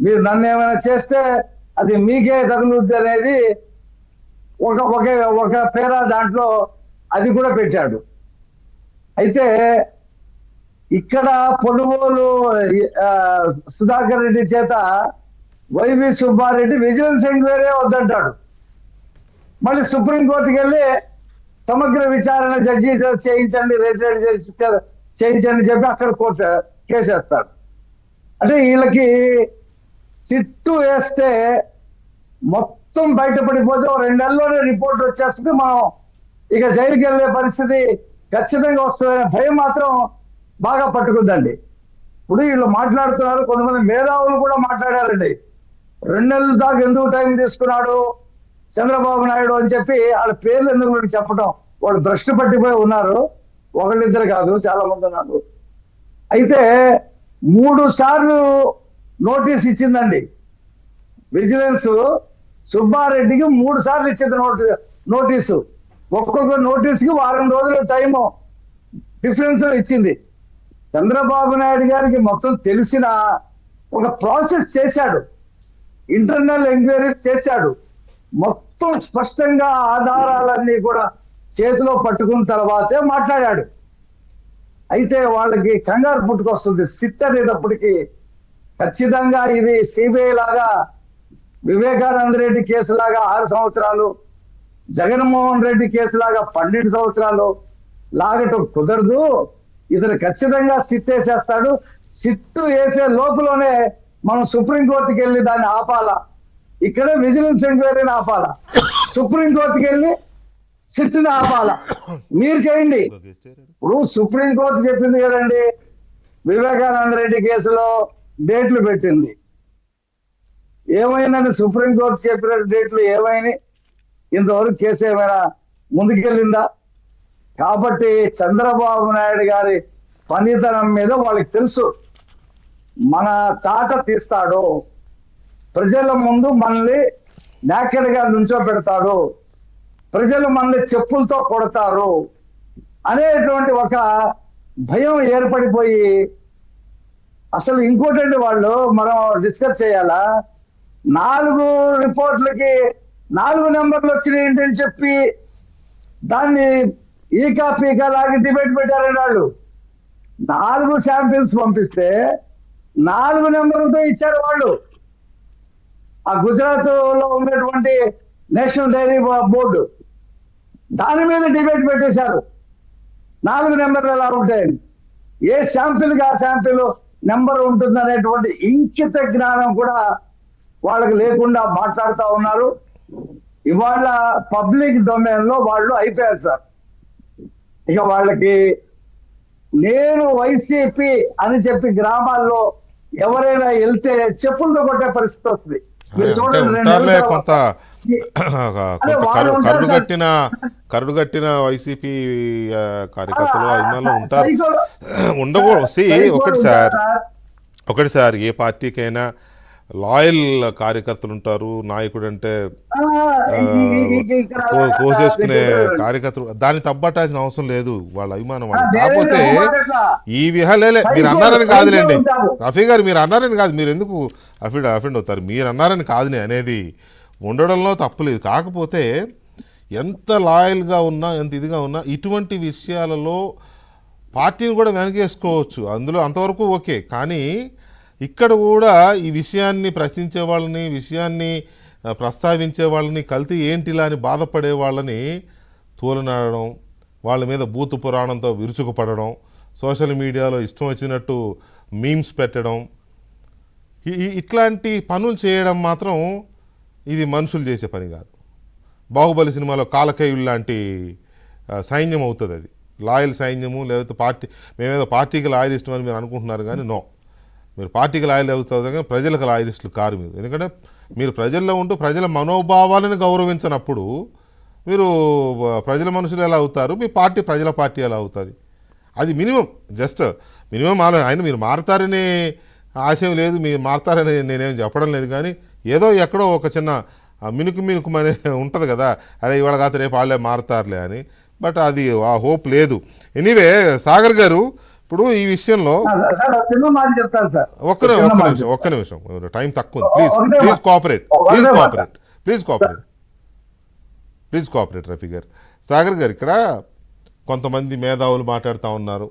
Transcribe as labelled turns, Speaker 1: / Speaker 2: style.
Speaker 1: మీరు నన్ను ఏమైనా చేస్తే అది మీకే తగులుద్ది అనేది ఒక పేరా దాంట్లో అది కూడా పెట్టాడు. అయితే ఇక్కడ పొనుగోలు సుధాకర్ రెడ్డి చేత వైవి సుబ్బారెడ్డి విజిలెన్స్ ఎంక్వైరీ వద్దంటాడు. మళ్ళీ సుప్రీంకోర్టుకి వెళ్ళి సమగ్ర విచారణ జడ్జి చేయించండి, రేటెడ్ చేయించండి చెప్పి అక్కడ కోర్టు కేసేస్తాడు. అంటే వీళ్ళకి సిట్టు వేస్తే మొత్తం బయటపడిపోతే 2 నెలల్లోనే రిపోర్ట్ వచ్చేస్తుంది, మనం ఇక జైలుకి వెళ్ళే పరిస్థితి ఖచ్చితంగా వస్తుందనే భయం మాత్రం బాగా పట్టుకుందండి. ఇప్పుడు వీళ్ళు మాట్లాడుతున్నారు, కొంతమంది మేధావులు కూడా మాట్లాడారండి. 2 నెలల దాకా ఎందుకు టైం తీసుకున్నాడు చంద్రబాబు నాయుడు అని చెప్పి వాళ్ళ పేర్లు ఎందుకు మీకు చెప్పడం, వాళ్ళు భ్రష్టు పట్టిపోయి ఉన్నారు, ఒకళ్ళిద్దరు కాదు చాలా మంది ఉన్నారు. అయితే 3 సార్లు నోటీస్ ఇచ్చిందండి విజిలెన్స్. సుబ్బారెడ్డికి 3 సార్లు ఇచ్చింది నోటీసు. ఒక్కొక్క నోటీస్కి 1 రోజుల టైము డిఫరెన్స్ ఇచ్చింది. చంద్రబాబు నాయుడు గారికి మొత్తం తెలిసిన ఒక ప్రాసెస్ చేశాడు, ఇంటర్నల్ ఎంక్వైరీ చేశాడు, మొత్తం స్పష్టంగా ఆధారాలన్నీ కూడా చేతిలో పట్టుకున్న తర్వాతే మాట్లాడాడు. అయితే వాళ్ళకి కంగారు పుట్టుకొస్తుంది. సిట్ అనేటప్పటికీ ఖచ్చితంగా ఇది సిబిఐ లాగా వివేకానంద రెడ్డి కేసులాగా 6 సంవత్సరాలు, జగన్మోహన్ రెడ్డి కేసులాగా 12 సంవత్సరాలు లాగటం కుదరదు. ఇతను ఖచ్చితంగా సిట్ వేసేస్తాడు. సిట్టు వేసే లోపులోనే మనం సుప్రీంకోర్టుకి వెళ్ళి దాన్ని ఆపాలా, ఇక్కడే విజిలెన్స్ ఎంక్వైరీని ఆపాలా, సుప్రీంకోర్టుకి వెళ్ళి సిట్ని ఆపాలా, మీరు చేయండి. ఇప్పుడు సుప్రీంకోర్టు చెప్పింది కదండి, వివేకానంద రెడ్డి కేసులో డేట్లు పెట్టింది. ఏమైందండి సుప్రీంకోర్టు చెప్పిన డేట్లు ఏమైనా ఇంతవరకు కేసు ఏమైనా ముందుకెళ్ళిందా? కాబట్టి చంద్రబాబు నాయుడు గారి పనితనం మీద వాళ్ళకి తెలుసు, మన తాట తీస్తాడు, ప్రజల ముందు మనల్ని నాకెడ్గా నుంచోబెడతాడు, ప్రజలు మనల్ని చెప్పులతో కొడతారు అనేటువంటి ఒక భయం ఏర్పడిపోయి, అసలు ఇంకోటండి వాళ్ళు మనం డిస్కస్ చేయాలా, 4 రిపోర్ట్లకి 4 నెంబర్లు వచ్చినాయి ఏంటని చెప్పి దాన్ని ఈకా పీకా లాగి డిబేట్ పెట్టారండి వాళ్ళు. 4 శాంపిల్స్ పంపిస్తే 4 నెంబర్లతో ఇచ్చారు వాళ్ళు. ఆ గుజరాత్ లో ఉన్నటువంటి నేషనల్ డైరీ బోర్డు దాని మీద డిబేట్ పెట్టేశారు. 4 నెంబర్లు ఎలా ఉంటాయని, ఏ శాంపిల్కి ఆ శాంపిల్ నెంబర్ ఉంటుంది అనేటువంటి ఇంకిత జ్ఞానం కూడా వాళ్ళకి లేకుండా మాట్లాడుతూ ఉన్నారు. ఇవాళ పబ్లిక్ డొమైన్ లో వాళ్ళు అయిపోయారు సార్. ఇక వాళ్ళకి నేను వైసీపీ అని చెప్పి గ్రామాల్లో ఎవరైనా వెళ్తే చెప్పులతో కొట్టే పరిస్థితి వస్తుంది.
Speaker 2: కరుడుగట్టిన వైసీపీ కార్యకర్తలు అభిమానులు ఉంటారు, ఉండకూడదు. ఒకటి సార్, ఏ పార్టీకైనా లాయల్ కార్యకర్తలు ఉంటారు, నాయకుడు అంటే కోసేసుకునే కార్యకర్తలు, దాన్ని తప్పట్టాల్సిన అవసరం లేదు, వాళ్ళ అభిమానం వాళ్ళు. కాకపోతే ఈ విహాలేలే మీరు అన్నారని కాదులేండి రఫీ గారు, మీరు అన్నారని కాదు, మీరు ఎందుకు అఫెండ్ అవుతారు, మీరు అన్నారని కాదు అనేది ఉండడంలో తప్పులేదు. కాకపోతే ఎంత లాయల్గా ఉన్నా, ఎంత ఇదిగా ఉన్నా, ఇటువంటి విషయాలలో పార్టీని కూడా వెనకేసుకోవచ్చు, అందులో అంతవరకు ఓకే. కానీ ఇక్కడ కూడా ఈ విషయాన్ని ప్రశ్నించే వాళ్ళని, విషయాన్ని ప్రస్తావించే వాళ్ళని, కల్తీ ఏంటిలా అని బాధపడే వాళ్ళని తోలనాడడం, వాళ్ళ మీద బూతు పురాణంతో విరుచుకుపడడం, సోషల్ మీడియాలో ఇష్టం వచ్చినట్టు మీమ్స్ పెట్టడం, ఇట్లాంటి పనులు చేయడం మాత్రం ఇది మనుషులు చేసే పని కాదు. బాహుబలి సినిమాలో కాలకేయులు లాంటి సైన్యం అవుతుంది అది, లాయల్ సైన్యము. లేకపోతే మేమేదో పార్టీకి లాయల్ ఇష్టం అని మీరు అనుకుంటున్నారు, కానీ నో, మీరు పార్టీకి లాయల్ అవుతుంది కానీ ప్రజలకు లాయలిస్టులు కారు మీరు. ఎందుకంటే మీరు ప్రజల్లో ఉంటూ ప్రజల మనోభావాలను గౌరవించినప్పుడు మీరు ప్రజల మనుషులు ఎలా అవుతారు, మీ పార్టీ ప్రజల పార్టీ ఎలా అవుతుంది? అది మినిమం, జస్ట్ మినిమం ఆయన మీరు మారతారనే ఆశయం లేదు, మీరు మారతారని నేనేం చెప్పడం లేదు. కానీ ఏదో ఎక్కడో ఒక చిన్న మినుకు అనే ఉంటుంది కదా, అరే ఇవాళ కాదు రేపు వాళ్ళే మారతారులే అని. బట్ అది ఆ హోప్ లేదు. ఎనీవే సాగర్ గారు, ఇప్పుడు ఈ విషయంలో
Speaker 1: సార్ చిన్న మాట చెప్తాను సార్.
Speaker 2: ఒక్క నిమిషం టైం తక్కువ ఉంది.
Speaker 1: ఒకటే
Speaker 2: ప్లీజ్
Speaker 1: మాట.
Speaker 2: కోఆపరేట్
Speaker 1: ఒకటే మాట.
Speaker 2: ప్లీజ్ కోఆపరేట్ రఫీ గారు. సాగర్ గారు, ఇక్కడ కొంతమంది మేధావులు మాట్లాడుతూ ఉన్నారు,